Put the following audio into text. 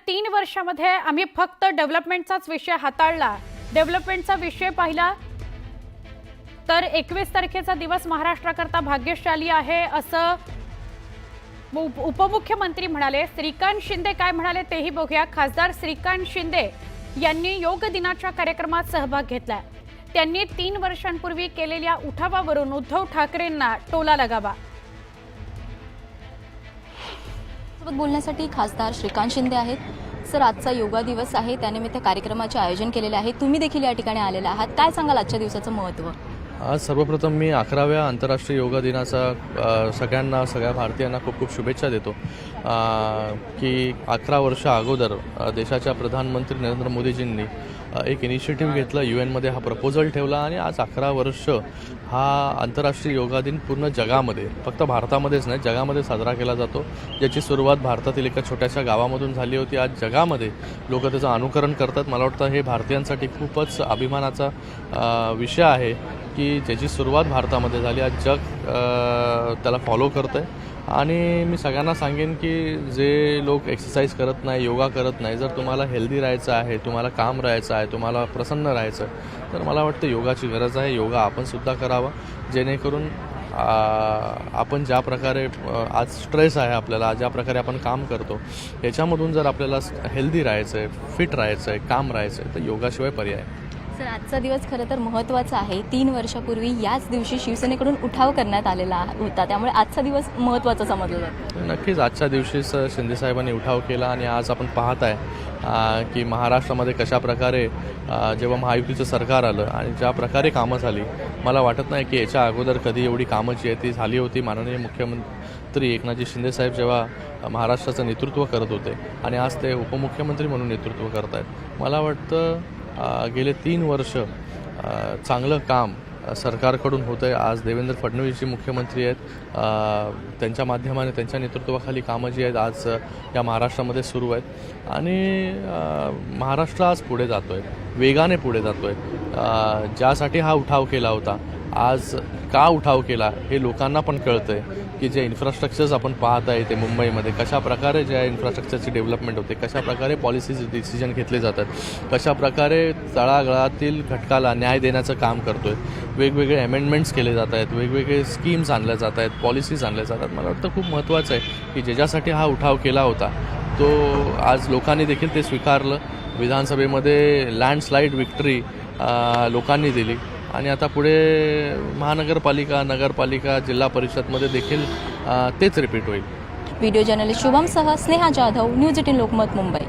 3 वर्षामध्ये आम्ही फक्त डेव्हलपमेंटचाच विषय हाताळला, डेव्हलपमेंटचा विषय पाहिला तर 21 तारखेचा दिवस महाराष्ट्राकरता भाग्यशाली आहे असं उपमुख्यमंत्री म्हणाले। श्रीकांत शिंदे काय म्हणाले तेही बघूया। खासदार श्रीकांत शिंदे यांनी योग दिनाच्या कार्यक्रमात सहभाग घेतला। त्यांनी 3 वर्षांपूर्वी केलेल्या उठावावरून उद्धव ठाकरेंना टोला लगावा। सोबत बोलण्यासाठी खासदार श्रीकांत शिंदे आहेत। सर, आजचा योगा दिवस आहे, त्यानिमित्त कार्यक्रमाचे आयोजन केलेले आहे, तुम्ही देखील या ठिकाणी आलेले आहात, काय सांगाल आजच्या दिवसाचं महत्त्व? आज सर्वप्रथम मी 11व्या आंतरराष्ट्रीय योगा दिनाचा सगळ्या भारतीयांना खूप खूप शुभेच्छा देतो की 11 वर्ष अगोदर देशाच्या प्रधानमंत्री नरेंद्र मोदीजींनी एक इनिशिएटिव्ह घेतला, UN मध्ये हा प्रपोजल ठेवला आणि आज 11 वर्ष हा आंतरराष्ट्रीय योगा दिन पूर्ण जगामध्ये, फक्त भारतामध्येच नाही जगामध्ये साजरा केला जातो। ज्याची सुरुवात भारतातील एका छोट्याशा गावामधून झाली होती, आज जगामध्ये लोक त्याचं अनुकरण करतात। मला वाटतं हे भारतीयांसाठी खूपच अभिमानाचा विषय आहे की ज्याची सुरुवात भारतामध्ये झाली, आज जग त्याला फॉलो करतं आहे। आणि मी सगळ्यांना सांगेन की जे लोक एक्सरसाइज करत नाही, योगा करत नाही, जर तुम्हाला हेल्दी राहायचं आहे, तुम्हाला काम राहायचं आहे, तुम्हाला प्रसन्न राहायचं आहे, तर मला वाटतं योगाची गरज आहे। योगा आपणसुद्धा करावा, जेणेकरून आपण ज्या प्रकारे आज स्ट्रेस आहे आपल्याला, ज्या प्रकारे आपण काम करतो, याच्यामधून जर आपल्याला हेल्दी राहायचं आहे, फिट राहायचं आहे, काम राहायचं आहे, तर योगाशिवाय पर्याय आहे। सर, आजचा दिवस खरं तर महत्त्वाचा आहे। 3 वर्षापूर्वी याच दिवशी शिवसेनेकडून उठाव करण्यात आलेला होता, त्यामुळे आजचा दिवस महत्त्वाचा समजला जातो। नक्कीच आजच्या दिवशीच शिंदेसाहेबांनी उठाव केला आणि आज आपण पाहत आहे की महाराष्ट्रामध्ये कशा प्रकारे जेव्हा महायुतीचं सरकार आलं आणि ज्या प्रकारे कामं झाली, मला वाटत नाही की याच्या अगोदर कधी एवढी कामं जी आहे ती झाली होती। माननीय मुख्यमंत्री एकनाथजी शिंदेसाहेब जेव्हा महाराष्ट्राचं नेतृत्व करत होते आणि आज ते उपमुख्यमंत्री म्हणून नेतृत्व करत आहेत, मला वाटतं गेले 3 वर्ष चांगलं काम सरकारकडून होतं आहे। आज देवेंद्र फडणवीस जी मुख्यमंत्री आहेत, त्यांच्या माध्यमाने त्यांच्या नेतृत्वाखाली कामं जी आहेत आज या महाराष्ट्रामध्ये सुरू आहेत आणि महाराष्ट्र आज पुढे जातो आहे, वेगाने पुढे जातो आहे। ज्यासाठी हा उठाव केला होता, आज का उठाव केला हे लोकांना पण कळतं आहे की जे इन्फ्रास्ट्रक्चर्स आपण पाहत आहे ते मुंबईमध्ये कशा प्रकारे ज्या इन्फ्रास्ट्रक्चरची डेव्हलपमेंट होते, कशा प्रकारे पॉलिसीज डिसिजन घेतले जातात, कशा प्रकारे तळागाळातील घटकाला न्याय देण्याचं काम करतो आहे, वेगवेगळे अमेंडमेंट्स केले जात आहेत, वेगवेगळे स्कीम्स आणल्या जात आहेत, पॉलिसीज आणल्या जातात। मला वाटतं खूप महत्त्वाचं आहे की ज्याच्यासाठी हा उठाव केला होता तो आज लोकांनी देखील ते स्वीकारलं। विधानसभेमध्ये लँडस्लाईड विक्ट्री लोकांनी दिली आणि आता पुढे महानगरपालिका, नगरपालिका, जिल्हा परिषदमध्ये देखील तेच रिपीट होईल। व्हिडिओ जर्नलिस्ट शुभम सह स्नेहा जाधव, न्यूज 18 लोकमत, मुंबई।